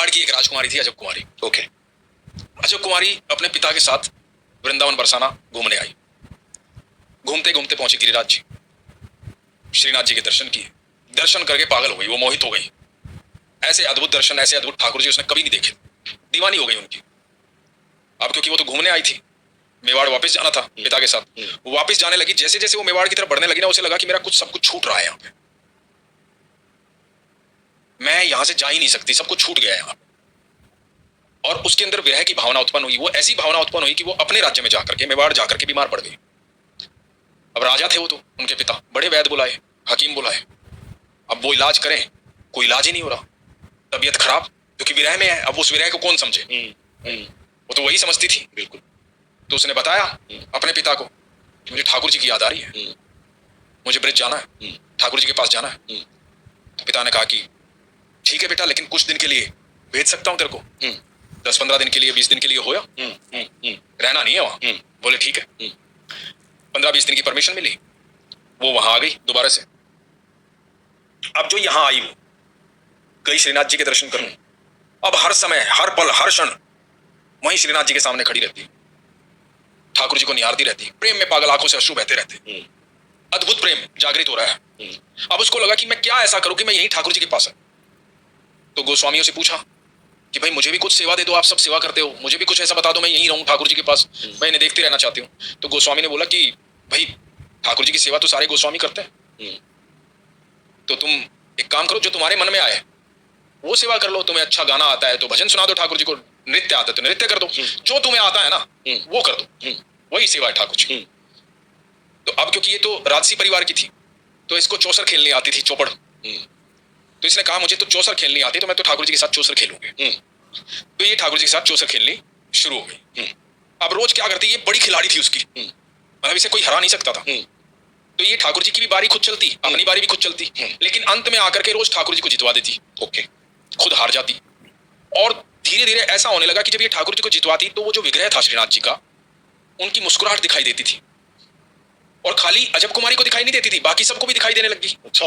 मेवाड़ की एक राजकुमारी थी, अजब कुमारी। ओके। अजब कुमारी अपने पिता के साथ वृंदावन बरसाना घूमने आई। घूमते घूमते पहुंची गिरिराज जी। श्रीनाथ जी के दर्शन किए। दर्शन करके पागल हो गई, वो मोहित हो गई। ऐसे अद्भुत दर्शन, ऐसे अद्भुत ठाकुर जी उसने कभी नहीं देखे। दीवानी हो गई उनकी। अब क्योंकि वो तो घूमने आई थी, मेवाड़ वापस जाना था पिता के साथ। वो वापस जाने लगी। जैसे जैसे वो मेवाड़ की तरफ बढ़ने लगी ना, उसे लगा कि मेरा कुछ सब कुछ छूट रहा है यहाँ पे, मैं यहां से जा ही नहीं सकती, सब कुछ छूट गया है यहाँ। और उसके अंदर विरह की भावना उत्पन्न हुई। वो ऐसी भावना उत्पन्न हुई कि वो अपने राज्य में जाकर के, मेवाड़ जाकर के बीमार पड़ गई। अब राजा थे वो तो, उनके पिता। बड़े वैद्य बुलाए, हकीम बुलाए। अब वो इलाज करें, कोई इलाज ही नहीं हो रहा। तबीयत खराब, क्योंकि विरह में है। अब उस विरह को कौन समझे? वो तो वही समझती थी। बिल्कुल। तो उसने बताया अपने पिता को कि मुझे ठाकुर जी की याद आ रही है, मुझे ब्रिज जाना है, ठाकुर जी के पास जाना है। तो पिता ने कहा कि ठीक है बेटा, लेकिन कुछ दिन के लिए भेज सकता हूं तेरे को, 10-15 दिन के लिए, 20 दिन के लिए होया, रहना नहीं है वहां। बोले ठीक है। 15-20 दिन की परमिशन मिली, वो वहां आ गई दोबारा से। अब जो यहां आई, वो गई श्रीनाथ जी के दर्शन करूं। अब हर समय, हर पल, हर क्षण वहीं श्रीनाथ जी के सामने खड़ी रहती, ठाकुर जी को निहारती रहती, प्रेम में पागल आंखों से अश्रु बहते रहते। अद्भुत प्रेम जागृत हो रहा है। अब उसको लगा कि मैं क्या ऐसा करूं कि मैं यहीं ठाकुर जी के पास है। तो गोस्वामियों से पूछा कि भाई मुझे भी कुछ सेवा दे दो, आप सब सेवा करते हो, मुझे भी कुछ ऐसा बता दो, मैं यहीं रहूं ठाकुर जी के पास, मैं इन्हें देखते रहना चाहती हूँ। तो गोस्वामी ने बोला कि भाई ठाकुर जी की सेवा तो सारे गोस्वामी करते हैं, तो तुम एक काम करो, जो तुम्हारे मन में आए वो सेवा कर लो। तुम्हें अच्छा गाना आता है तो भजन सुना दो ठाकुर जी को, नृत्य आता है तो नृत्य कर दो, जो तुम्हें आता है ना वो कर दो, वही सेवा है ठाकुर जी। तो अब क्योंकि ये तो राजसी परिवार की थी, तो इसको चौसर खेलनी आती थी, चौपड़। तो इसने कहा मुझे तो चौसर खेलनी आती, तो मैं तो ठाकुर जी के साथ चौसर खेलूंगी। तो ये ठाकुर जी के साथ चौसर खेलनी शुरू हो गई। अब रोज क्या करती, ये बड़ी खिलाड़ी थी उसकी, मतलब इसे कोई हरा नहीं सकता था। तो ये ठाकुर जी की भी बारी खुद चलती, अपनी बारी भी खुद चलती, लेकिन अंत में आकर के रोज ठाकुर जी को जितवा देती। ओके। खुद हार जाती। और धीरे धीरे ऐसा होने लगा कि जब ये ठाकुर जी को जितवाती, तो वो जो विग्रह था श्रीनाथ जी का, उनकी मुस्कुराहट दिखाई देती थी। और खाली अजब कुमारी को दिखाई नहीं देती थी, बाकी सबको भी दिखाई देने लगी। अच्छा।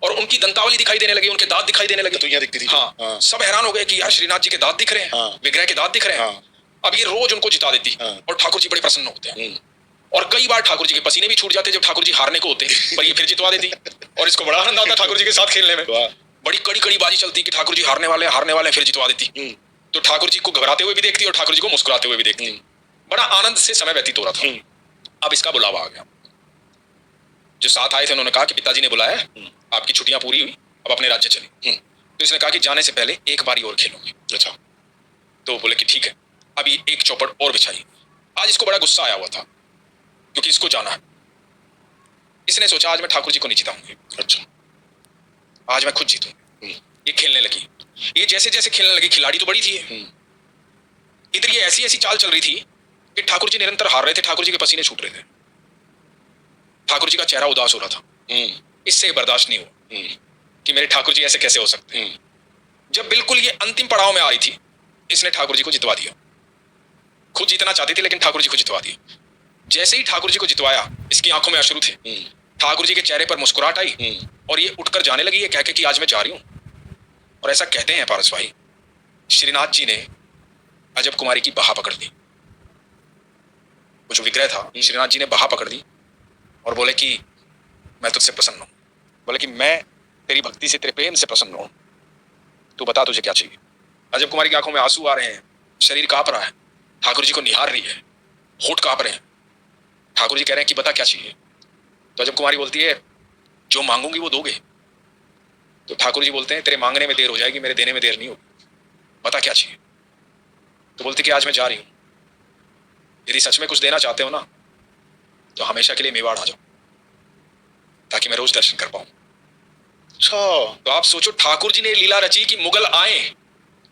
और उनकी दंतावली दिखाई देने लगी, उनके दांत दिखाई देने लगे। तो दिखती थी। हाँ। सब हैरान हो गए कि यार श्रीनाथ जी के दांत दिख रहे हैं, विग्रह के दांत दिख रहे हैं। अब ये रोज उनको जिता देती, और ठाकुर जी बड़े प्रसन्न होते हैं। और कई बार ठाकुर जी के पसीने भी छूट जाते जब ठाकुर जी हारने को होते, पर ये फिर जितवा देती। और इसको बड़ा आनंद आता ठाकुर जी के साथ खेलने में। बड़ी कड़ी कड़ी बाजी चलती कि ठाकुर जी हारने वाले फिर जितवा देती। तो ठाकुर जी को घबराते हुए भी देखती और ठाकुर जी को मुस्कुराते हुए भी देखती। बड़ा आनंद से समय व्यतीत हो रहा था। अब इसका बुलावा आ गया। जो साथ आए थे उन्होंने कहा कि पिताजी ने बुलाया, आपकी छुट्टियां पूरी हुई, अब अपने राज्य चले। तो इसने कहा कि जाने से पहले एक बारी और खेलूंगी। अच्छा। तो बोले कि ठीक है। अभी एक चौपड़ और बिछाई। आज इसको बड़ा गुस्सा आया हुआ था, क्योंकि इसको जाना है। इसने सोचा आज मैं ठाकुर जी को नहीं जिताऊंगी। अच्छा। आज मैं खुद जीतूंगी। ये खेलने लगी। ये जैसे जैसे खेलने लगी, खिलाड़ी तो बड़ी थी। इधर ये ऐसी ऐसी चाल चल रही थी कि ठाकुर जी निरंतर हार रहे थे, ठाकुर जी के पसीने छूट रहे थे, ठाकुर जी का चेहरा उदास हो रहा था। इससे बर्दाश्त नहीं हुआ कि मेरे ठाकुर जी ऐसे कैसे हो सकते हैं। जब बिल्कुल ये अंतिम पड़ाव में आ रही थी, इसने ठाकुर जी को जितवा दिया। खुद जीतना चाहती थी, लेकिन ठाकुर जी को जितवा दिया। जैसे ही ठाकुर जी को जितवाया, इसकी आंखों में अश्रु थे। ठाकुर जी के चेहरे पर मुस्कुराहट आई, और ये उठकर जाने लगी, ये कह के कि आज मैं जा रही हूं। और ऐसा कहते हैं पारस भाई, श्रीनाथ जी ने अजब कुमारी की बाह पकड़ ली। वो जो विग्रह था, श्रीनाथ जी ने बाह पकड़ ली और बोले कि मैं तुझसे प्रसन्न हूं। बोले कि मैं तेरी भक्ति से, तेरे प्रेम से प्रसन्न हूं। तू बता तुझे क्या चाहिए। अजब कुमारी की आंखों में आंसू आ रहे हैं, शरीर कांप रहा है, ठाकुर जी को निहार रही है, होठ कांप रहे हैं। ठाकुर जी कह रहे हैं कि बता क्या चाहिए। तो अजब कुमारी बोलती है जो मांगूंगी वो दोगे। तो ठाकुर जी बोलते हैं तेरे मांगने में देर हो जाएगी, मेरे देने में देर नहीं होगी, बता क्या चाहिए। तो बोलती कि आज मैं जा रही हूं, यदि सच में कुछ देना चाहते हो ना, तो हमेशा के लिए मेवाड़ आ जाओ, ताकि मैं रोज दर्शन कर पाऊं। अच्छा। तो आप सोचो, ठाकुर जी ने लीला रची कि मुगल आए,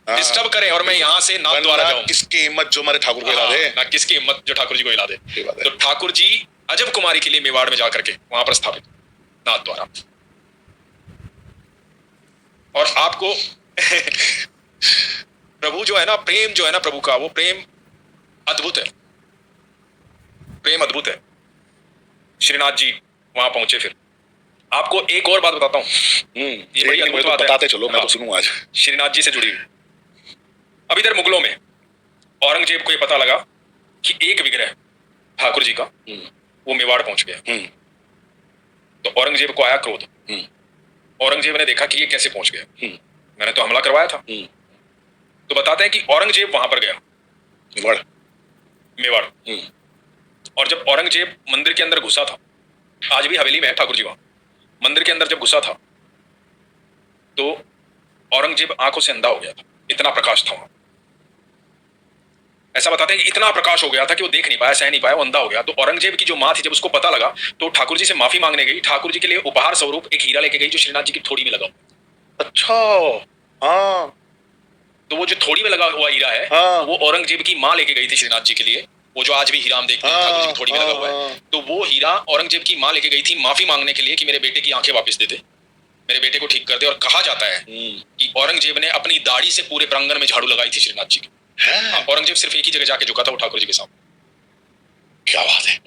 डिस्टर्ब करें, और मैं यहां से नाथ द्वारा जाऊं। किसकी हिम्मत जो हमारे ठाकुर को हिला दे, ना किसकी हिम्मत जो ठाकुर जी को हिला दे। तो ठाकुर जी अजब कुमारी के लिए मेवाड़ में जाकर के वहां पर स्थापित नाथ द्वारा। और आपको प्रभु जो है ना, प्रेम जो है ना प्रभु का, वो प्रेम अद्भुत है। प्रेम अद्भुत है। श्रीनाथ जी वहां पहुंचे। फिर आपको एक और बात बताता हूँ, ये बड़ी अद्भुत बात है। बताते चलो, मैं तो सुनूं आज। श्रीनाथ जी से जुड़ी हुई अब इधर मुगलों में औरंगजेब को ये पता लगा कि एक विग्रह ठाकुर जी का वो मेवाड़ पहुंच गया। तो औरंगजेब को आया क्रोध। औरंगजेब ने देखा कि ये कैसे पहुंच गया, मैंने तो हमला करवाया था। तो बताते हैं कि औरंगजेब वहां पर गया मेवाड़। और जब औरंगजेब मंदिर के अंदर घुसा था, आज भी हवेली में है ठाकुर जी वहां, मंदिर के अंदर जब घुसा था तो औरंगजेब आंखों से अंधा हो गया था, इतना प्रकाश था वहां। ऐसा बताते हैं कि इतना प्रकाश हो गया था कि वो देख नहीं पाया, सह नहीं पाया, वो अंधा हो गया। तो औरंगजेब की जो मां थी, जब उसको पता लगा तो ठाकुर जी से माफी मांगने गई। ठाकुर जी के लिए उपहार स्वरूप एक हीरा लेके गई जो श्रीनाथ जी की थोड़ी में लगा हुआ। अच्छा, हाँ। तो वो जो थोड़ी में लगा हुआ हीरा है, हाँ। वो औरंगजेब की मां लेके गई थी श्रीनाथ जी के लिए। वो जो आज भी हीरा हम देखते हैं ठाकुर जी की थोड़ी में लगा हुआ है, तो वो हीरा औरंगजेब की मां लेके गई थी माफी मांगने के लिए कि मेरे बेटे की आंखें वापस दे दे, मेरे बेटे को ठीक कर दे। और कहा जाता है कि औरंगजेब ने अपनी दाढ़ी से पूरे प्रांगण में झाड़ू लगाई थी श्रीनाथ जी की। औरंगजेब सिर्फ एक ही जगह जाके झुका था, वो ठाकुर जी के सामने। क्या बात है।